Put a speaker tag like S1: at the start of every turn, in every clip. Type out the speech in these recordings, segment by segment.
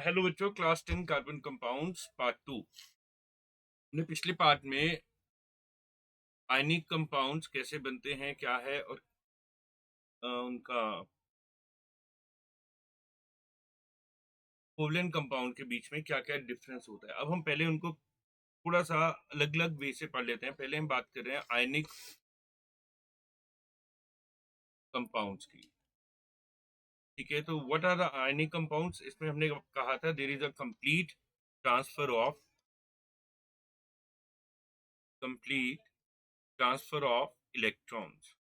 S1: Hello बच्चों, class 10 carbon compounds part 2। हमने पिछले पार्ट में आयनिक कंपाउंड्स कैसे बनते हैं, क्या है, और उनका कोवलेंट कंपाउंड के बीच में क्या क्या डिफरेंस होता है। अब हम पहले उनको थोड़ा सा अलग अलग वे से पढ़ लेते हैं। पहले हम बात कर रहे हैं आयनिक कंपाउंड्स की। ठीक है, तो what are the ionic compounds? इसमें हमने कहा था there is a complete transfer of electrons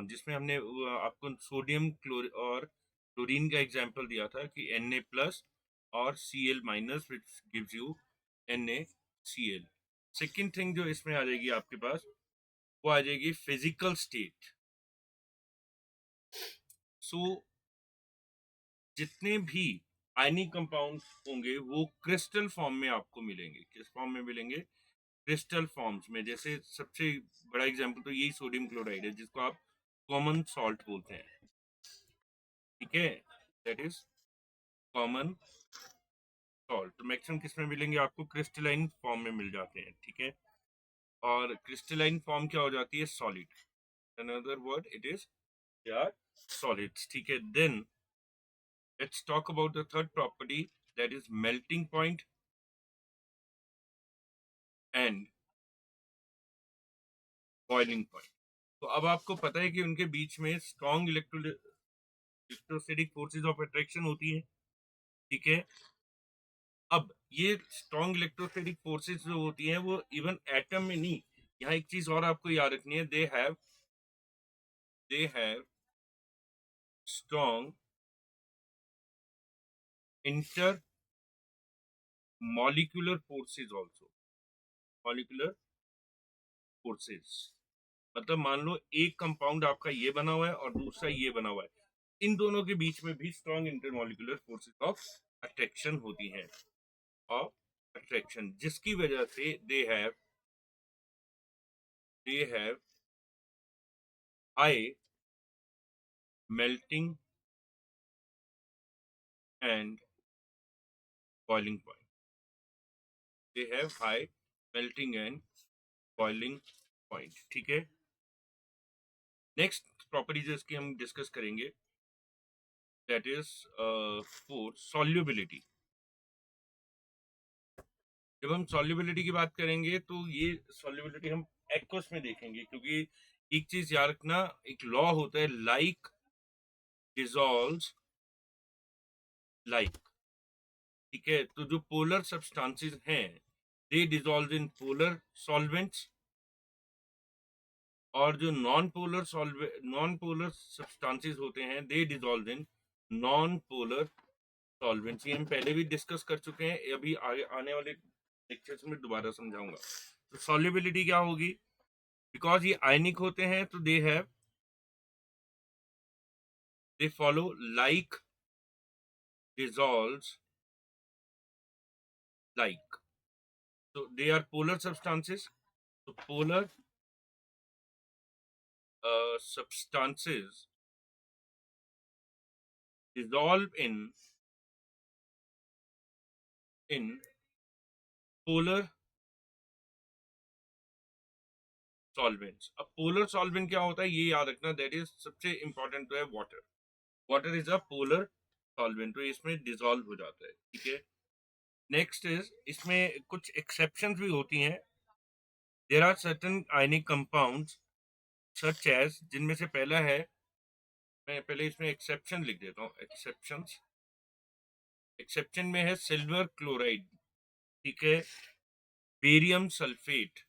S1: जिसमें हमने आपको सोडियम क्लोर और क्लोरीन का एग्जांपल दिया था कि Na+ और Cl- which gives you NaCl। Second thing जो इसमें आ जाएगी आपके पास, वो आ जाएगी फिजिकल स्टेट। सो जितने भी आयनिक कंपाउंड होंगे वो क्रिस्टल फॉर्म में आपको मिलेंगे। किस फॉर्म में मिलेंगे? क्रिस्टल फॉर्म्स में। जैसे सबसे बड़ा एग्जांपल तो यही सोडियम क्लोराइड है, जिसको आप कॉमन सॉल्ट बोलते हैं। ठीक है, दैट इज कॉमन सॉल्ट। तो मैक्सिमम किस में मिलेंगे? आपको क्रिस्टलाइन फॉर्म में मिल जाते हैं। ठीक है, और क्रिस्टलाइन फॉर्म क्या हो जाती है? Solid. Another word, it is they are solids. ठीक है, then let's talk about the third property, that is melting point and boiling point. तो अब आपको पता है कि उनके बीच में strong electrostatic forces of attraction होती है। ठीक है, अब ये स्ट्रॉन्ग इलेक्ट्रोस्टैटिक फोर्सेस जो होती हैं वो इवन एटम में नहीं, यहाँ एक चीज और आपको याद रखनी है, they have strong inter molecular forces also। molecular forces मतलब मान लो एक कंपाउंड आपका ये बना हुआ है और दूसरा ये बना हुआ है, इन दोनों के बीच में भी strong intermolecular forces of attraction होती हैं, ऑफ अट्रैक्शन, जिसकी वजह से दे have high melting and boiling point. They have high melting and boiling point. ठीक है, नेक्स्ट प्रॉपर्टी जो इसकी हम डिस्कस करेंगे, that is for solubility। जब हम solubility की बात करेंगे तो ये solubility हम एक्वस में देखेंगे, क्योंकि एक चीज याद रखना, एक लॉ होता है लाइक डिसॉल्व्स लाइक। ठीक है, तो जो पोलर सब्सटेंसेस हैं they dissolve in polar solvents, और जो नॉन पोलर सब्सटेंसेस होते हैं they dissolve in non polar solvents. ये हम पहले भी डिस्कस कर चुके हैं, अभी आगे आने वाले लेक्चर्स में दोबारा समझाऊंगा। तो सॉल्युबिलिटी क्या होगी? बिकॉज ये आयनिक होते हैं तो they follow like dissolves like. तो दे आर पोलर सब्सटेंसेस। तो polar substances dissolve in polar solvents. अब पोलर सॉल्वेंट क्या होता है ये याद रखना, दैट इज सबसे इंपॉर्टेंट तो है water. Water is a polar solvent, तो इसमें डिसॉल्व हो जाता है। ठीक है, नेक्स्ट इज इसमें कुछ एक्सेप्शंस भी होती हैं। There are certain ionic compounds such as, जिनमें से पहला है, मैं पहले इसमें एक्सेप्शन लिख देता हूँ। एक्सेप्शन में है सिल्वर क्लोराइड। ठीक है, बेरियम सल्फेट।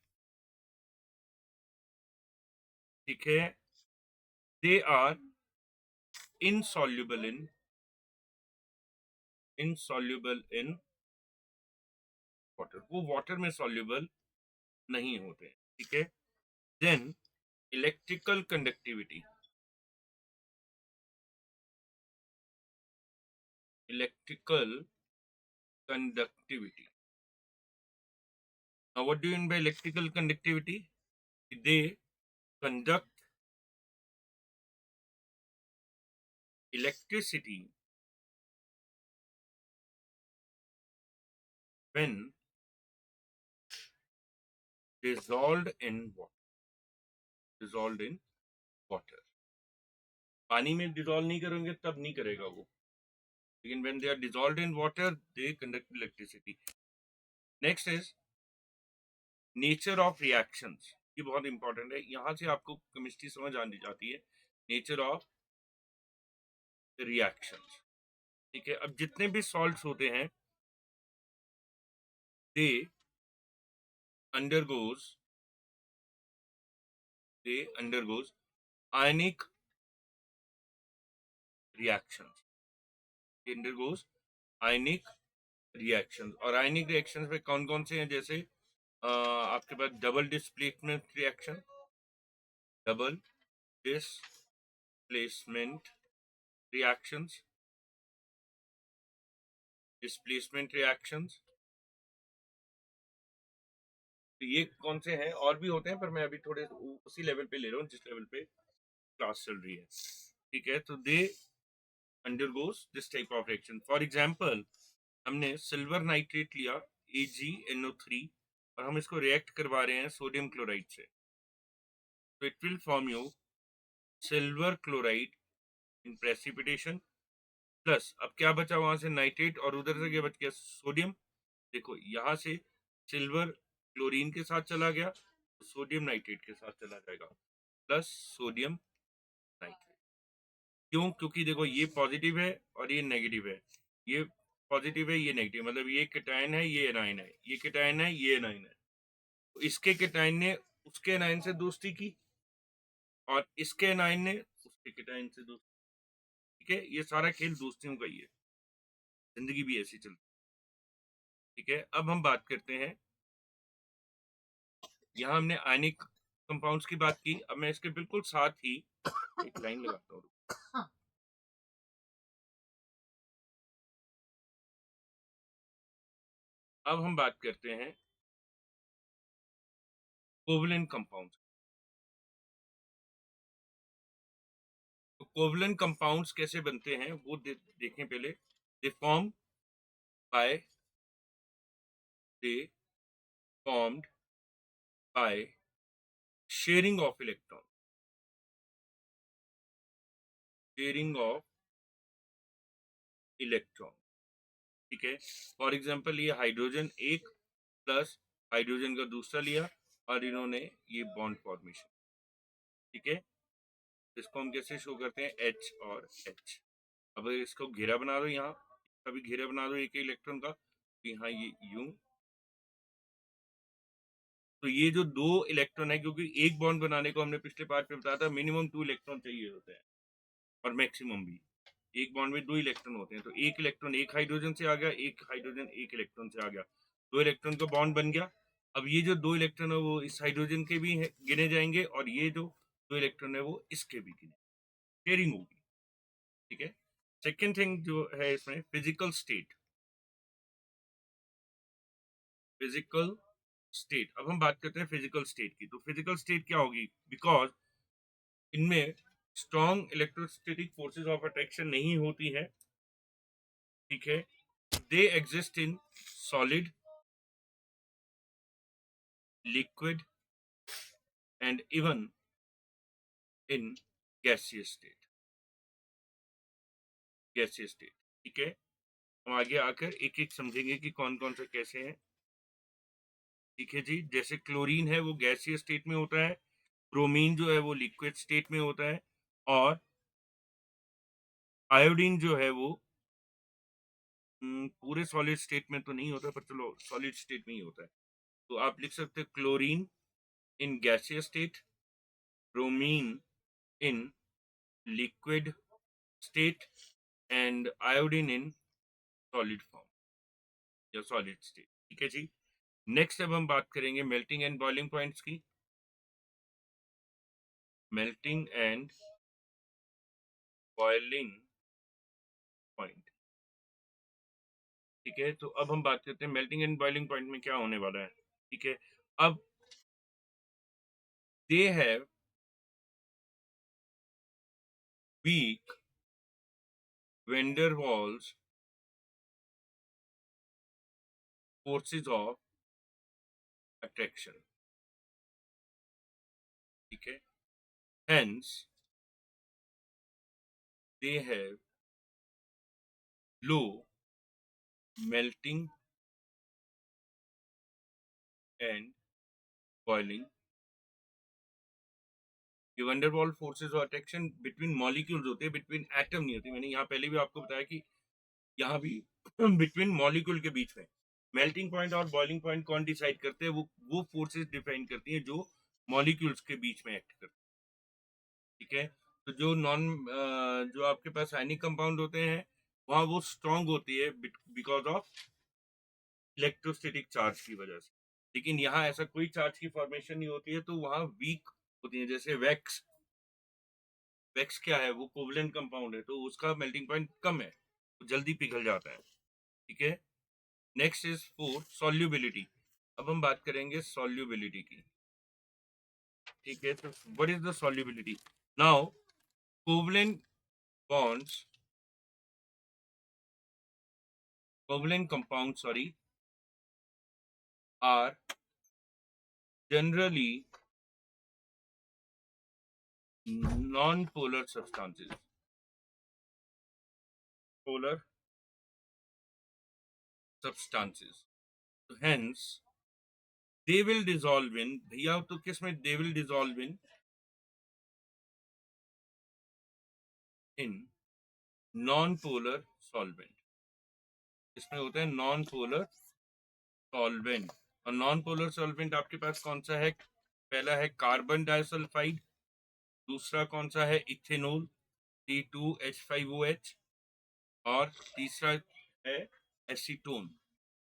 S1: ठीक है, they are insoluble in water, वो वाटर में सॉल्युबल नहीं होते। ठीक है, then electrical conductivity. Electrical conductivity, now what do you mean by electrical conductivity? They conduct electricity when dissolved in water, dissolved in water. पानी में डिजोल्व नहीं करेंगे तब नहीं करेगा वो, लेकिन when they are dissolved in water they conduct electricity. Next is nature of reactions. ये बहुत इंपॉर्टेंट है, यहाँ से आपको केमिस्ट्री समझ आनी जाती है. Nature of reactions. ठीक है, अब जितने भी सॉल्ट्स होते हैं दे undergoes ionic reactions. They undergoes ionic reactions. और ionic reactions में कौन कौन से हैं, जैसे आपके पास double displacement reaction, double displacement reactions, displacement reactions. तो ये कौन से हैं, और भी होते हैं पर मैं अभी थोड़े उसी लेवल पे ले रहा हूँ जिस लेवल पे क्लास चल रही है. ठीक है, तो they undergoes this type of reaction. For example हमने सिल्वर नाइट्रेट लिया AgNO3 और हम इसको रिएक्ट करवा रहे हैं सोडियम क्लोराइड से, तो it will form you silver chloride in precipitation plus, अब क्या बचा वहां से नाइट्रेट और उधर से क्या बच गया सोडियम. देखो यहाँ से सिल्वर क्लोरीन के साथ चला गया तो सोडियम नाइट्रेट के साथ चला जाएगा प्लस सोडियम नाइट्रेट. क्यों? क्योंकि देखो ये पॉजिटिव है और ये नेगेटिव है, ये पॉजिटिव है ये नेगेटिव, मतलब ये केटायन है ये एनायन है, ये केटायन है ये एनायन है. तो इसके केटायन ने उसके एनायन से दोस्ती की और इसके एनायन ने उसके केटायन से दोस्ती. ठीक है, ये सारा खेल दोस्तियों का ही है, जिंदगी भी ऐसी चलती. ठीक है, अब हम बात करते हैं, यहाँ हमने आयनिक कंपाउंड्स की बात की, अब मैं इसके बिल्कुल साथ ही एक लाइन लगाता हूँ. अब हम बात करते हैं कोवलेंट कंपाउंड्स. तो कोवलेंट कंपाउंड्स कैसे बनते हैं वो देखें पहले. They form by they formed by sharing of electron, sharing of electron. ठीक है, फॉर एग्जांपल ये हाइड्रोजन एक प्लस हाइड्रोजन का दूसरा लिया और इन्होंने ये बॉन्ड फॉर्मेशन. ठीक है, इसको हम कैसे शो करते हैं, H और H. अब इसको घेरा बना दो, यहाँ कभी घेरा बना दो एक इलेक्ट्रॉन का, तो यहाँ ये यूं. तो ये जो दो इलेक्ट्रॉन है, क्योंकि एक बॉन्ड बनाने को हमने पिछले पार्ट में बताया था मिनिमम 2 इलेक्ट्रॉन चाहिए होते हैं और मैक्सिमम भी, एक बॉन्ड में 2 इलेक्ट्रॉन होते हैं. तो एक इलेक्ट्रॉन एक हाइड्रोजन से आ गया, एक हाइड्रोजन एक इलेक्ट्रॉन से आ गया, 2 इलेक्ट्रॉन का बॉन्ड बन गया. अब ये जो 2 इलेक्ट्रॉन है वो इस हाइड्रोजन के भी गिने जाएंगे और ये जो 2 इलेक्ट्रॉन है वो इसके भी गिने, शेयरिंग होगी. ठीक है, सेकेंड थिंग जो है इसमें फिजिकल स्टेट. फिजिकल स्टेट, अब हम बात करते हैं फिजिकल स्टेट की. तो फिजिकल स्टेट क्या होगी, बिकॉज इनमें strong electrostatic forces of attraction नहीं होती है. ठीक है, they exist in solid, liquid and even in gaseous state, gaseous state. ठीक है, हम आगे आकर एक एक समझेंगे कि कौन कौन से कैसे हैं. ठीक है जी, जैसे क्लोरीन है वो गैसियस स्टेट में होता है, ब्रोमीन जो है वो लिक्विड स्टेट में होता है, और आयोडीन जो है वो पूरे सॉलिड स्टेट में तो नहीं होता, पर चलो सॉलिड स्टेट में ही होता है. तो आप लिख सकते हैं chlorine in gaseous state, bromine in liquid state and iodine in solid form या सॉलिड स्टेट. ठीक है जी, नेक्स्ट अब हम बात करेंगे मेल्टिंग एंड बॉइलिंग पॉइंट्स की. Melting and boiling point. ठीक है, तो अब हम बात करते हैं मेल्टिंग एंड बॉइलिंग पॉइंट में क्या होने वाला है. ठीक है, अब they have weak van der Waals forces of attraction. ठीक है, hence they have low melting and boiling. ये van der Waals forces of attraction between molecules होते हैं, बिटवीन एटम नहीं होती। मैंने यहाँ पहले भी आपको बताया कि यहाँ भी बिटवीन मॉलिक्यूल के बीच में मेल्टिंग पॉइंट और बॉइलिंग पॉइंट कौन डिसाइड करते हैं, वो फोर्सेस डिफाइन करती हैं जो मॉलिक्यूल्स के बीच में एक्ट करते हैं। ठीक है, तो जो आपके पास आयनिक कंपाउंड होते हैं वहाँ वो स्ट्रांग होती है बिकॉज ऑफ इलेक्ट्रोस्टैटिक चार्ज की वजह से। लेकिन यहाँ ऐसा कोई चार्ज की फॉर्मेशन नहीं होती है, तो वहाँ वीक होती है। जैसे वैक्स क्या है, वो कोवलेंट कंपाउंड है, तो उसका मेल्टिंग पॉइंट कम है, तो जल्दी पिघल जाता है। ठीक है, नेक्स्ट इज फोर्थ सॉल्युबिलिटी। अब हम बात करेंगे सॉल्युबिलिटी की। ठीक है, तो what is the solubility? Now covalent bonds, covalent compound are generally non-polar substances. Polar substances. So hence, they will dissolve in, भैया तो किसमें they will dissolve in non-polar solvent. इसमें होता है non-polar solvent. और non-polar solvent आपके पास कौन सा है? पहला है कार्बन डाइसल्फाइड, दूसरा कौन सा है? इथेनॉल C2H5OH, और तीसरा है एसीटोन।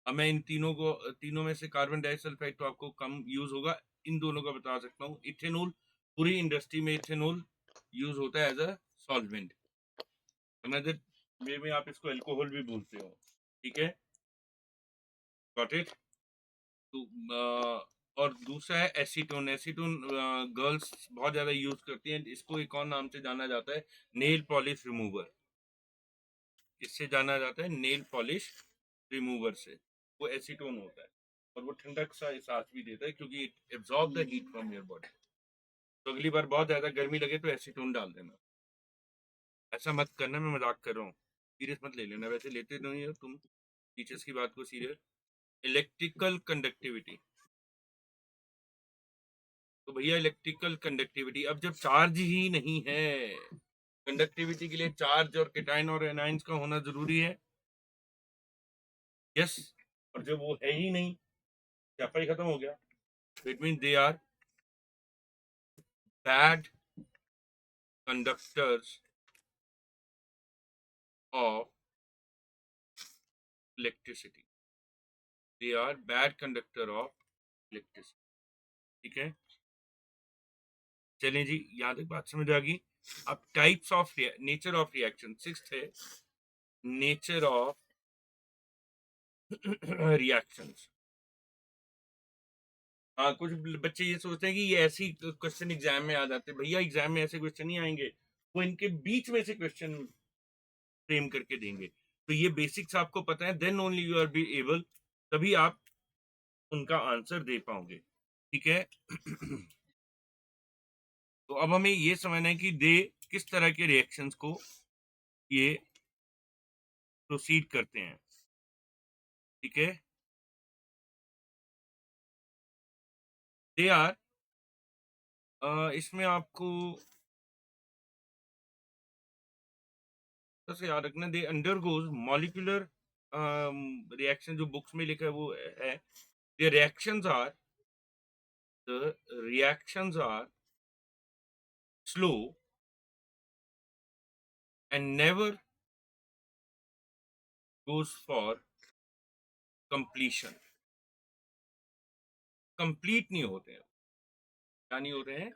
S1: अब मैं इन तीनों में से कार्बन डाइसल्फाइड तो आपको कम यूज होगा, इन दोनों का बता सकता हूँ। इथेनॉल, पूरी इंडस्ट्री में इथेनॉल यूज होता है as a solvent. Another way में आप इसको अल्कोहल भी बोलते हो। ठीक है, गॉट इट। तो और दूसरा है एसीटोन। एसीटोन गर्ल्स बहुत ज्यादा यूज करती हैं, इसको एक और नाम से जाना जाता है नेल पॉलिश रिमूवर। इससे जाना जाता है नेल पॉलिश रिमूवर से, वो एसीटोन होता है, और वो ठंडक सा एहसास भी देता है क्योंकि it absorb the heat from your body. तो अगली बार बहुत ज्यादा गर्मी लगे तो एसीटोन डाल देना। ऐसा मत करना, मैं मजाक कर रहा हूँ, सीरियस मत ले लेना, वैसे लेते नहीं हो तुम टीचर्स की बात को सीरियस। इलेक्ट्रिकल कंडक्टिविटी, तो भैया इलेक्ट्रिकल कंडक्टिविटी, अब जब चार्ज ही नहीं है, कंडक्टिविटी के लिए चार्ज और केटाइन और एनाइंस का होना जरूरी है। यस, और जब वो है ही नहीं, चैप्टर ही खत्म हो गया। It mean they are bad conductors of electricity, they are bad conductor of electricity. ठीक है, चलिए जी, यहाँ तक बात समझ आ गई। अब types of nature of reaction, sixth है नेचर ऑफ रिएक्शंस। हाँ, कुछ बच्चे ये सोचते हैं कि ये ऐसी क्वेश्चन एग्जाम में आ जाते हैं। भैया एग्जाम में ऐसे क्वेश्चन नहीं आएंगे, वो इनके बीच में से क्वेश्चन फ्रेम करके देंगे। तो ये बेसिक्स आपको पता है, then only you are be able, तभी आप उनका आंसर दे पाओगे। ठीक है तो अब हमें ये समझना है कि दे किस तरह के रिएक्शंस को ये प्रोसीड करते हैं। ठीक है, दे आर, इसमें आपको बस याद रखना, दे अंडरगोज मॉलिक्यूलर रिएक्शन, जो बुक्स में लिखा है वो है, the reactions are slow and never goes for completion. Complete नहीं होते हैं, क्या नहीं होते हैं?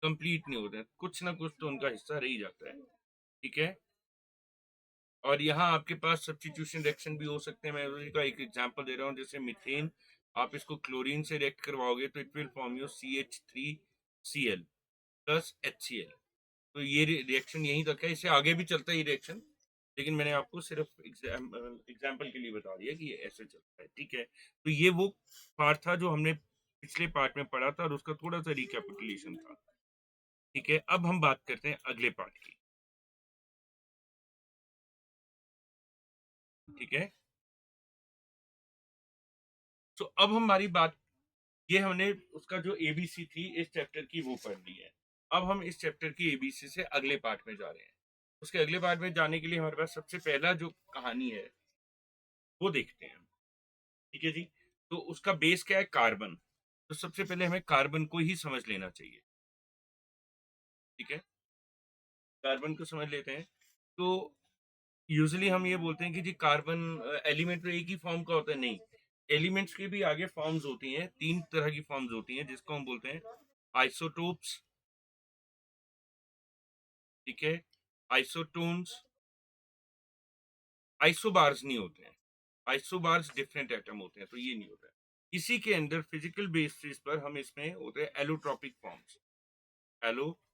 S1: कंप्लीट नहीं होते हैं, कुछ ना कुछ तो उनका हिस्सा रह ही जाता है। ठीक है, और यहाँ आपके पास सब्स्टिट्यूशन रिएक्शन भी हो सकते हैं। मैं उसी का एक एग्जांपल दे रहा हूँ, जैसे मीथेन, आप इसको क्लोरीन से रिएक्ट करवाओगे तो it will form your CH3Cl plus HCl। तो ये रिएक्शन यहीं तक है, इससे आगे भी चलता है ये रिएक्शन, लेकिन मैंने आपको सिर्फ एग्जाम्पल के लिए बता दिया कि ये ऐसे चलता है, ठीक है। तो ये वो पार्ट था जो हमने पिछले पार्ट में पढ़ा था और उसका थोड़ा सा रिकैपिटुलेशन था, ठीक है। अब हम बात करते हैं अगले पार्ट की, ठीक है। तो अब हमारी बात, ये हमने उसका जो एबीसी थी इस चैप्टर की वो पढ़ ली है। अब हम इस चैप्टर की एबीसी से अगले पार्ट में जा रहे हैं। उसके अगले पार्ट में जाने के लिए हमारे पास सबसे पहला जो कहानी है वो देखते हैं, ठीक है जी। तो उसका बेस क्या है? कार्बन। तो सबसे पहले हमें कार्बन को ही समझ लेना चाहिए, ठीक है। कार्बन को समझ लेते हैं। तो यूजुअली हम ये बोलते हैं कि जी कार्बन एलिमेंट तो एक ही फॉर्म का होता है, नहीं। एलिमेंट्स के भी आगे फॉर्म्स होती हैं, तीन तरह की फॉर्म्स होती हैं जिसको हम बोलते हैं आइसोटोप्स, ठीक है, आइसोटोन्स। आइसोबार्स नहीं होते हैं, आइसोबार्स डिफरेंट एटम होते हैं, तो ये नहीं होता है। इसी के अंदर फिजिकल बेसिस पर हम इसमें होते हैं एलोट्रॉपिक फॉर्म्स, एलोट्रॉपिक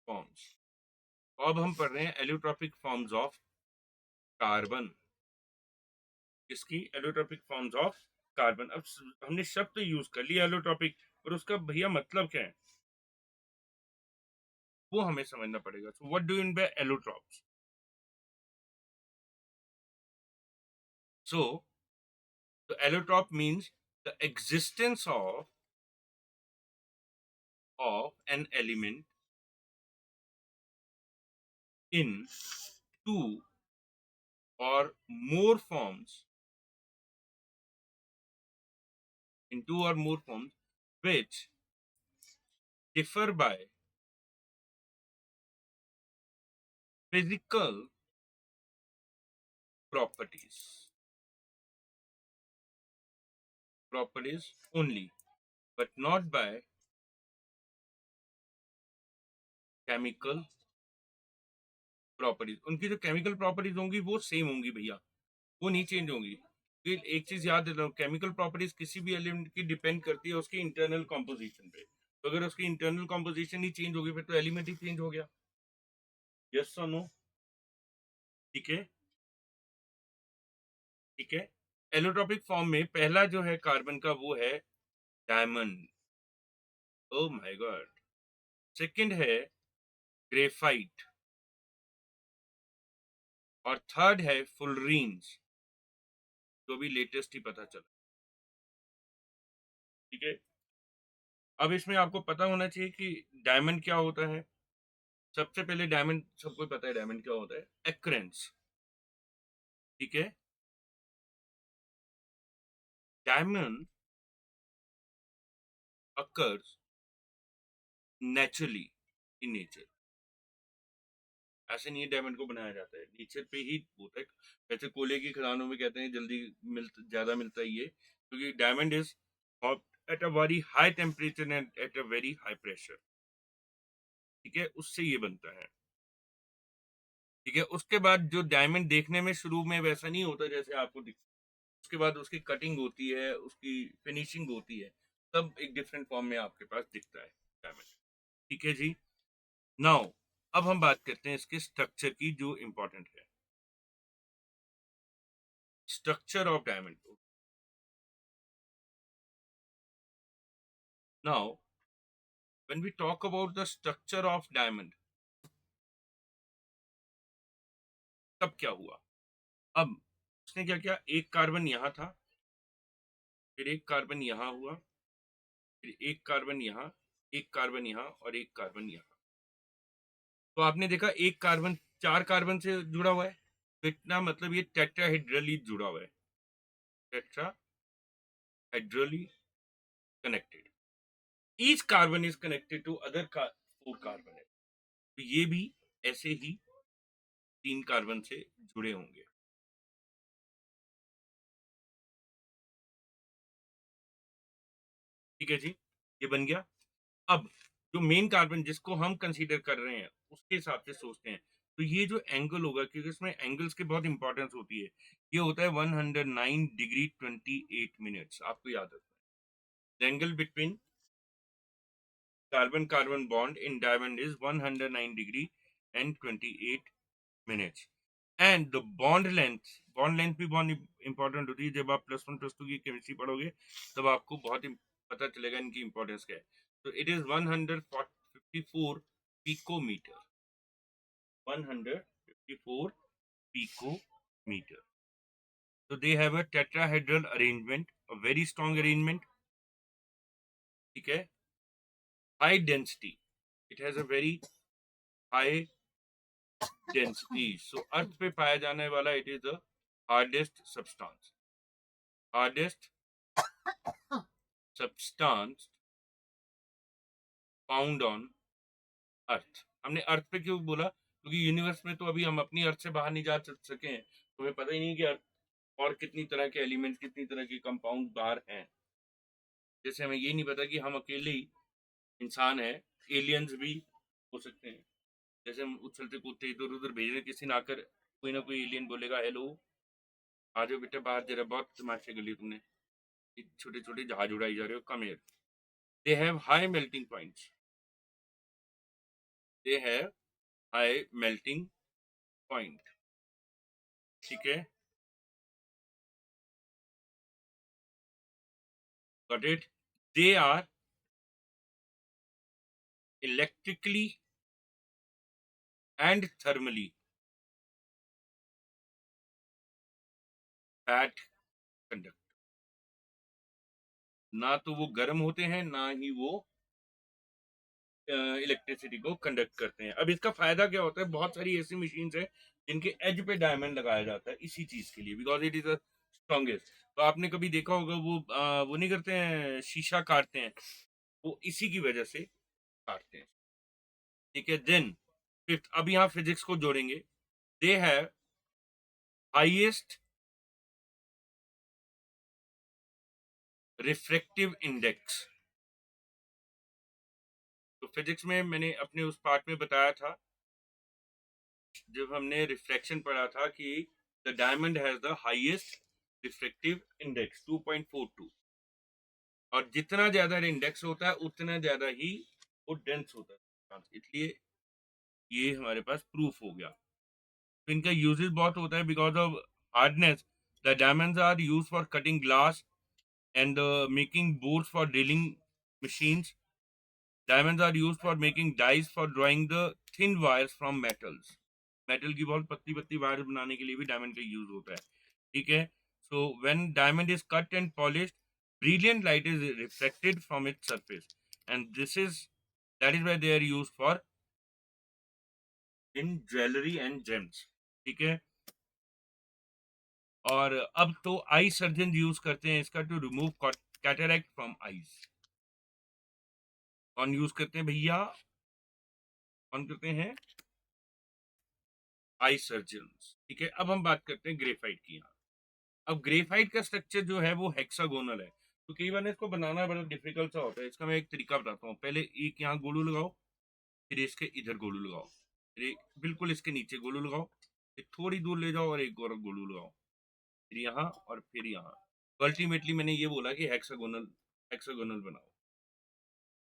S1: फॉर्म्स। अब हम पढ़ रहे हैं एलोट्रॉपिक फॉर्म्स ऑफ कार्बन। इसकी एलोट्रॉपिक फॉर्म्स ऑफ कार्बन। अब हमने शब्द तो यूज कर लिया एलोट्रॉपिक, और उसका भैया मतलब क्या है वो हमें समझना पड़ेगा। So what do you mean by allotropes? So the allotrope means the existence of an element in two or more forms, in two or more forms which differ by physical properties, properties only, but not by chemical properties. उनकी जो chemical properties होंगी वो same होंगी भैया, वो नहीं change होंगी। फिर एक चीज याद रखो, केमिकल प्रॉपर्टीज किसी भी एलिमेंट की डिपेंड करती है उसकी इंटरनल कॉम्पोजिशन पे। तो अगर उसकी इंटरनल कॉम्पोजिशन ही चेंज होगी फिर तो एलिमेंट ही चेंज हो गया। यस और नो? ठीक है, ठीक है। एलोट्रॉपिक फॉर्म में पहला जो है कार्बन का वो है diamond, oh my God. Second है ग्रेफाइट, और थर्ड है फुलरीन्स, जो भी लेटेस्ट ही पता चला, ठीक है। अब इसमें आपको पता होना चाहिए कि डायमंड क्या होता है। सबसे पहले डायमंड, सबको पता है डायमंड क्या होता है, एक्रेंस, ठीक है। Diamond occurs naturally in nature. ऐसे नहीं है डायमंड को बनाया जाता है, नेचर पे ही होता है। वैसे कोयले की खदानों में कहते हैं जल्दी ज्यादा मिलता है ये, क्योंकि diamond is at a very high temperature and at a very high pressure, ठीक है, उससे ये बनता है, ठीक है। उसके बाद जो डायमंड देखने में शुरू में वैसा नहीं होता जैसे आपको दिख, उसके बाद उसकी कटिंग होती है, उसकी फिनिशिंग होती है, तब एक डिफरेंट फॉर्म में आपके पास दिखता है डायमंड, ठीक है जी। नाउ अब हम बात करते हैं इसके स्ट्रक्चर की जो इंपॉर्टेंट है। Structure of diamond. Now when we talk about the structure of diamond, तब क्या हुआ? अब उसने क्या किया, एक कार्बन यहां था, फिर एक कार्बन यहां हुआ, फिर एक कार्बन यहां, एक कार्बन यहां, और एक कार्बन यहां। तो आपने देखा एक कार्बन चार कार्बन से जुड़ा हुआ है, तो इतना मतलब ये टेट्राहेड्रली जुड़ा हुआ है, tetrahedrally connected. Each carbon is connected to other four carbon है, तो ये भी ऐसे ही तीन कार्बन से जुड़े होंगे, ठीक है जी। ये बन गया। अब जो मेन कार्बन जिसको हम कंसीडर कर रहे हैं उसके हिसाब से सोचते हैं, तो ये जो एंगल होगा, क्योंकि इसमें एंगल्स की बहुत इंपॉर्टेंस होती है, ये होता है 109 डिग्री 28 मिनट्स, आपको याद रखना है। Angle between carbon carbon bond in diamond is 109 degree and 28 minutes. And the bond length भी बहुत इंपॉर्टेंट होती है. जब आप +1 +2 की केमिस्ट्री पढ़ोगे तब आपको बहुत पता चलेगा इनकी इंपॉर्टेंस क्या है. तो it is 154 picometer. 154 picometer. So they have a tetrahedral arrangement, a very strong arrangement. ठीक है. High density. It has a very high density. So अर्थ पे पाया जाने वाला it is the hardest substance. Hardest substance found on अर्थ. हमने अर्थ पे क्यों बोला? क्योंकि यूनिवर्स में तो अभी हम अपनी अर्थ से बाहर नहीं जा सके हैं. तो हमें पता ही नहीं कि अर्थ और कितनी तरह के एलिमेंट्स, कितनी तरह के कंपाउंड बाहर हैं. जैसे हमें ये नहीं पता कि हम अकेले ही इंसान है, एलियंस भी हो सकते हैं. जैसे हम उछलते कूदते इधर उधर भेज रहे, किसी ने आकर कोई ना कोई एलियन बोलेगा हेलो आ जाओ बेटा बाहर, जरा बहुत तमाशे कर लिए तुमने, छोटे छोटे जहाज उड़ाई जा रहे हो, कम एयर. They have high melting points. They have high melting point. ठीक है. Got it. They are electrically and thermally bad conductor. ना तो वो गर्म होते हैं, ना ही वो इलेक्ट्रिसिटी को कंडक्ट करते हैं. अब इसका फायदा क्या होता है? बहुत सारी ऐसी मशीन्स है जिनके एज पे डायमंड लगाया जाता है इसी चीज के लिए, because it is the strongest. तो आपने कभी देखा होगा वो नहीं करते हैं, शीशा काटते हैं, वो इसी की वजह से काटते हैं. ठीक है. देन फिफ्थ, अब यहाँ फिजिक्स को जोड़ेंगे. They have highest refractive index. तो फिजिक्स में मैंने अपने उस पार्ट में बताया था, जब हमने रिफ्रैक्शन पढ़ा था, कि the diamond has the highest refractive index 2.42. और जितना ज्यादा इंडेक्स होता है उतना ज्यादा ही वो डेंस होता है. इसलिए ये हमारे पास प्रूफ हो गया. तो इनका यूजेस बहुत होता है because of hardness. The diamonds are use for cutting glass and making boards for drilling machines. Diamonds are used for making dyes for drawing the thin wires from metals. Metal की बहुत पतली पतली wire बनाने के लिए भी diamond का use होता है. ठीक है. So when diamond is cut and polished, brilliant light is reflected from its surface, and that is why they are used for in jewelry and gems. ठीक है. और अब तो आई सर्जन यूज करते हैं इसका to remove cataract from eyes. कौन use करते हैं भैया? कौन करते हैं? Eye surgeon. ठीक है. अब हम बात करते हैं ग्रेफाइट की. यहाँ अब ग्रेफाइट का स्ट्रक्चर जो है वो हेक्सागोनल है. तो कई बार इसको बनाना बड़ा डिफिकल्ट सा होता है. इसका मैं एक तरीका बताता हूँ. पहले एक यहाँ गोलू लगाओ, फिर इसके इधर गोलू लगाओ, फिर बिल्कुल इसके नीचे गोलू लगाओ, फिर थोड़ी दूर ले जाओ और एक और गोलू लगाओ, फिर यहाँ और फिर यहाँ. तो अल्टीमेटली मैंने ये बोला कि हेक्सागोनल हेक्सागोनल बनाओ.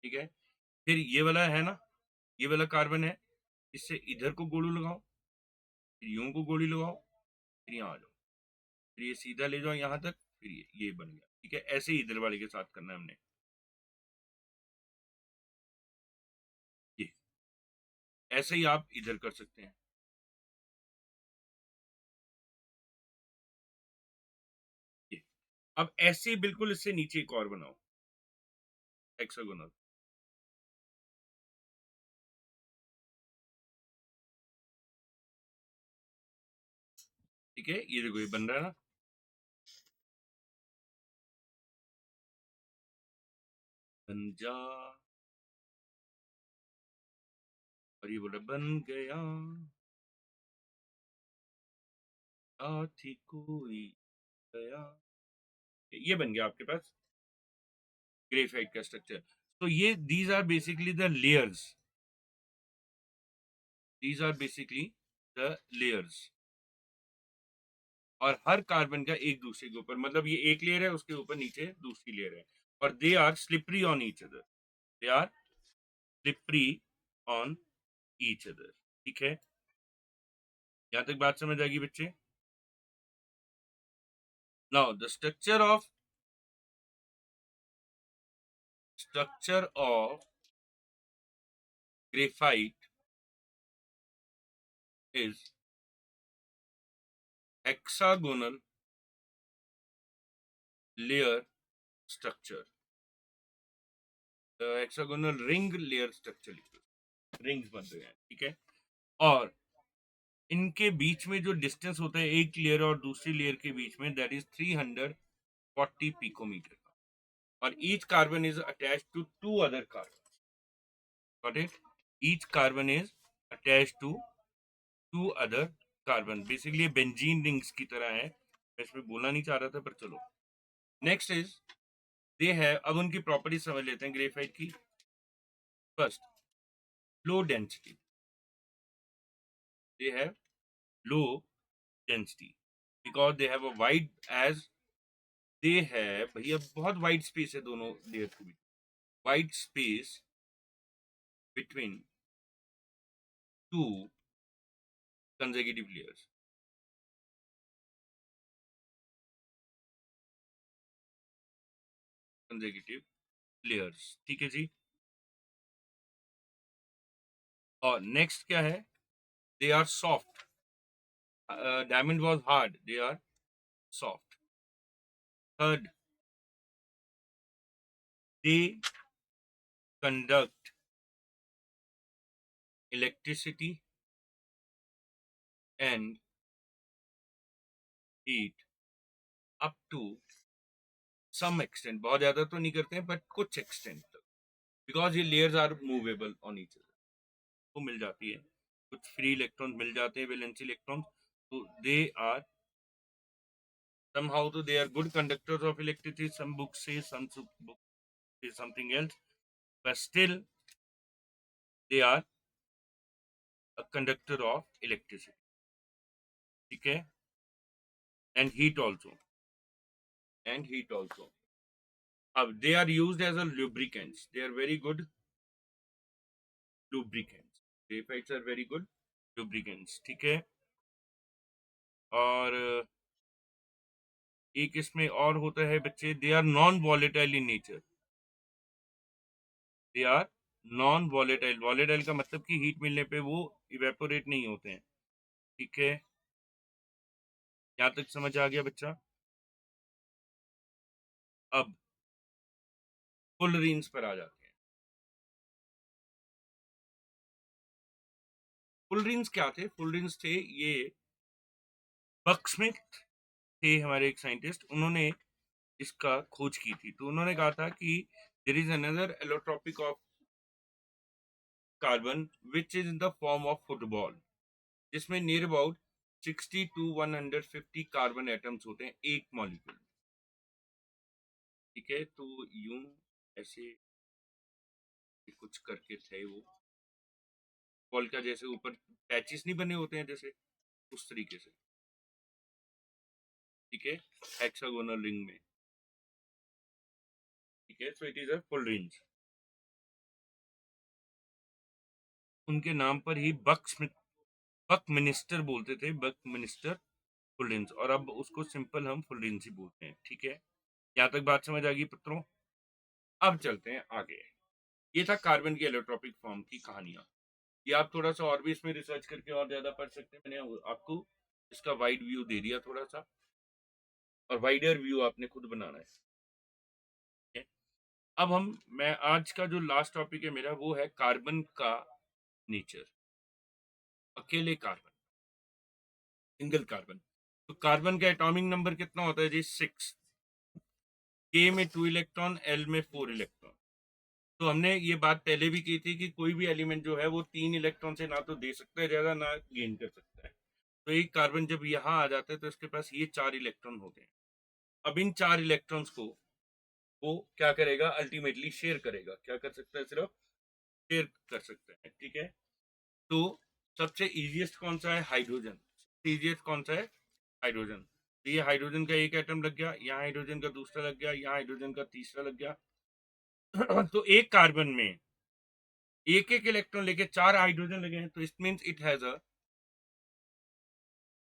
S1: ठीक है. फिर ये वाला है ना, ये वाला कार्बन है, इससे इधर को गोलू लगाओ, फिर यूं को गोली लगाओ, फिर यहाँ आ जाओ, फिर ये सीधा ले जाओ यहाँ तक, फिर ये बन गया. ठीक है. ऐसे ही इधर वाले के साथ करना है हमने. ये ऐसे ही आप इधर कर सकते हैं. ये अब ऐसे ही बिल्कुल इससे नीचे एक और बनाओ हेक्सागोनल. ठीक है. ये देखो ये बन रहा है ना. बन जा. और ये बोला बन गया साथी कोई गया. ये बन गया आपके पास ग्रेफाइट का स्ट्रक्चर. तो ये these are basically the layers. These are basically the layers. और हर कार्बन का एक दूसरे के ऊपर, मतलब ये एक लेयर है, उसके ऊपर नीचे दूसरी लेयर है, और they are slippery on each other. They are slippery on each other. ठीक है, यहाँ तक बात समझ आएगी बच्चे? Now the structure of graphite is hexagonal layer structure, hexagonal ring layer structure, rings बन रहे हैं, ठीक है। और इनके बीच में जो डिस्टेंस होता है एक लेयर और दूसरी लेयर के बीच में, दैट इज 340 पिकोमीटर का, और each carbon is attached to two other carbon, got it? Each carbon is attached to two other carbon, basically benzene rings की तरह है। मैं इसमें बोलना नहीं चाह रहा था, पर चलो। नेक्स्ट इज दे है, अब उनकी प्रॉपर्टी समझ लेते हैं ग्रेफाइट की। First, low density, they have low density because they have a wide, as they है भैया बहुत वाइड स्पेस है दोनों लेयर के बीच, wide space between two consecutive layers, consecutive layers, ठीक है जी। और नेक्स्ट क्या है? They are soft, diamond was hard, they are soft. Third, they conduct electricity and heat up to some extent, बहुत ज्यादा तो नहीं करते हैं बट कुछ एक्सटेंट तक, बिकॉज ये layers are movable on each other, को मिल जाती है, कुछ फ्री इलेक्ट्रॉन मिल जाते हैं, वैलेंसी इलेक्ट्रॉन, तो दे आर somehow, तो they are good conductors of electricity. Some books say, some books say something else, but still they are a conductor of electricity, ठीक है, and heat also, and heat also. They are used as a lubricants, they are very good lubricants, graphites are very good lubricants, ठीक है। और एक इसमें और होता है बच्चे, they are non volatile in nature, they are non volatile, volatile का मतलब कि हीट मिलने पे वो इवेपोरेट नहीं होते हैं, ठीक है। यहाँ तक समझ आ गया बच्चा? अब फुलरीन्स पर आ जाते हैं। फुलरीन्स क्या थे? फुलरीन्स थे ये, बकस्मिथ थे हमारे एक साइंटिस्ट, उन्होंने इसका खोज की थी। तो उन्होंने कहा था कि there is another allotropic of carbon which is in the form of football, जिसमें near about 60 to 150 carbon atoms होते हैं एक मॉलिक्यूल, ठीक है। तो यूं ऐसे कुछ करके थे वो, बॉल का जैसे ऊपर पैचेस नहीं बने होते हैं जैसे, उस तरीके से, ठीक है, हेक्सागोनल रिंग में, ठीक है। So it is a full range, उनके नाम पर ही बक मिनिस्टर बोलते थे, बक मिनिस्टर फुल रेंज, और अब उसको सिंपल हम फुल रेंज ही बोलते हैं, ठीक है। यहाँ तक बात समझ आ गई पुत्रों? अब चलते हैं आगे। ये था कार्बन की एलोट्रोपिक फॉर्म की कहानियां। ये आप थोड़ा सा और भी इसमें रिसर्च करके और ज्यादा पढ़ सकते हैं, मैंने आपको इसका वाइड व्यू दे दिया थोड़ा सा, और वाइडर व्यू आपने खुद बनाना है, ठीक है? अब मैं आज का जो लास्ट टॉपिक है मेरा, वो है कार्बन का नेचर, अकेले कार्बन, सिंगल कार्बन। तो कार्बन का एटॉमिक नंबर कितना होता है जी? 6। के में 2 इलेक्ट्रॉन, एल में 4 इलेक्ट्रॉन। तो हमने ये बात पहले भी की थी कि कोई भी एलिमेंट जो है वो 3 इलेक्ट्रॉन से ना तो दे सकता है ज्यादा, ना गेन कर सकता है। तो एक कार्बन जब यहाँ आ जाता है तो इसके पास ये 4 इलेक्ट्रॉन होते हैं। अब इन 4 इलेक्ट्रॉन्स को वो क्या करेगा? अल्टीमेटली शेयर करेगा। क्या कर सकता है? सिर्फ शेयर कर सकता है, ठीक है। तो सबसे इजीएस्ट कौन सा है? हाइड्रोजन। इजीएस्ट कौन सा है? हाइड्रोजन। तो ये हाइड्रोजन का एक एटम लग गया, यहाँ हाइड्रोजन का दूसरा लग गया, यहाँ हाइड्रोजन का तीसरा लग गया। तो एक कार्बन में एक एक इलेक्ट्रॉन लेके 4 हाइड्रोजन लगे हैं, तो it means it has a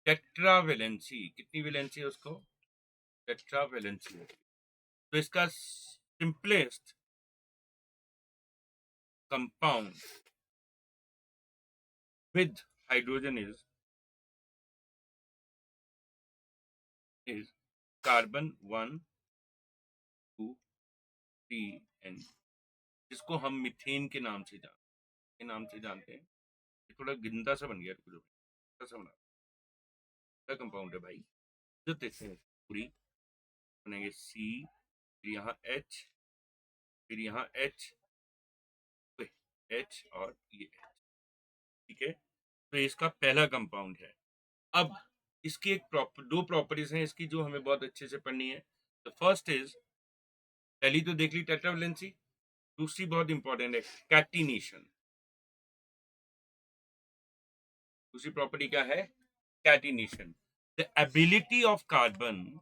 S1: tetravalency. कितनी वैलेंसी है उसको? टेट्रावेलेंसी। तो इसका simplest compound with hydrogen is carbon 1 2 3 N, जिसको हम मीथेन के नाम से जानते हैं। ये थोड़ा गंदा सा बन गया, कुछ गंदा सा बना कंपाउंड है भाई। जो देखते हैं पूरी बनेंगे सी, फिर यहाँ एच, फिर यहाँ एच, एच और ये एच। ठीक है, तो इसका पहला कंपाउंड है। अब इसकी दो प्रॉपर्टीज हैं इसकी जो हमें बहुत अच्छे से पढ़नी है। द फर्स्ट इज, पहली तो देख ली टेट्रावेलेंसी, दूसरी बहुत इंपॉर्टेंट है कैटिनेशन। दूसरी प्रॉपर्टी क्या है? Catenation. The ability of carbon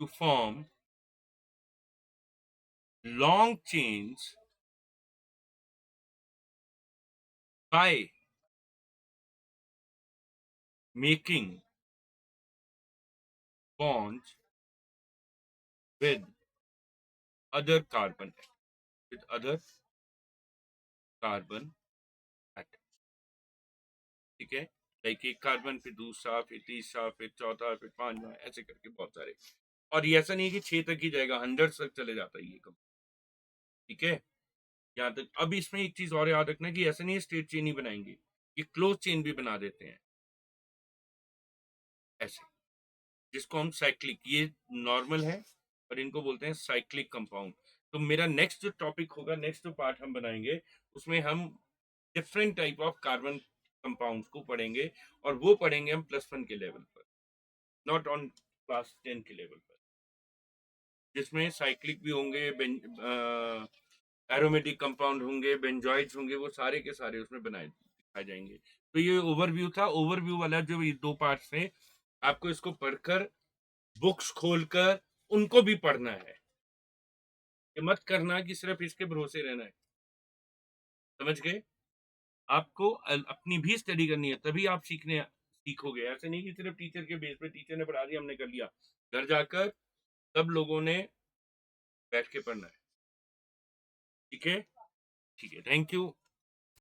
S1: to form long chains by making bonds with other carbon atom. ठीक है, लाइक एक कार्बन, फिर दूसरा, फिर तीसरा, फिर चौथा, फिर पांचवा, ऐसे करके बहुत सारे। और ये ऐसा नहीं है कि 6 तक ही जाएगा, 100 तक चले जाता है ये कम। ठीक है, यहाँ तक। अब इसमें एक चीज और याद रखना कि ऐसा नहीं है स्ट्रेट चेन ही बनाएंगे, ये क्लोज चेन भी बना देते हैं ऐसे, जिसको हम साइक्लिक, ये नॉर्मल है और इनको बोलते हैं साइक्लिक कंपाउंड। तो मेरा नेक्स्ट जो टॉपिक होगा, नेक्स्ट जो पार्ट हम बनाएंगे, उसमें हम different type of carbon compounds को पढ़ेंगे, और वो पढ़ेंगे हम +1 के लेवल पर, नॉट ऑन क्लास 10 के लेवल पर, जिसमें साइक्लिक भी होंगे, एरोमेटिक कंपाउंड होंगे, बेंजॉइड्स होंगे, वो सारे के सारे उसमें दिखाए जाएंगे। तो ये ओवरव्यू था। ओवरव्यू वाला जो ये 2 पार्ट्स थे, आपको इसको पढ़कर, बुक्स खोलकर उनको भी पढ़ना है। ये मत करना कि सिर्फ इसके भरोसे रहना है। समझ गए? आपको अपनी भी स्टडी करनी है, तभी आप सीखोगे। ऐसे नहीं कि सिर्फ टीचर के बेस पे, टीचर ने पढ़ा दिया हमने कर लिया। घर जाकर सब लोगों ने बैठ के पढ़ना है। ठीक है? ठीक है, थैंक यू।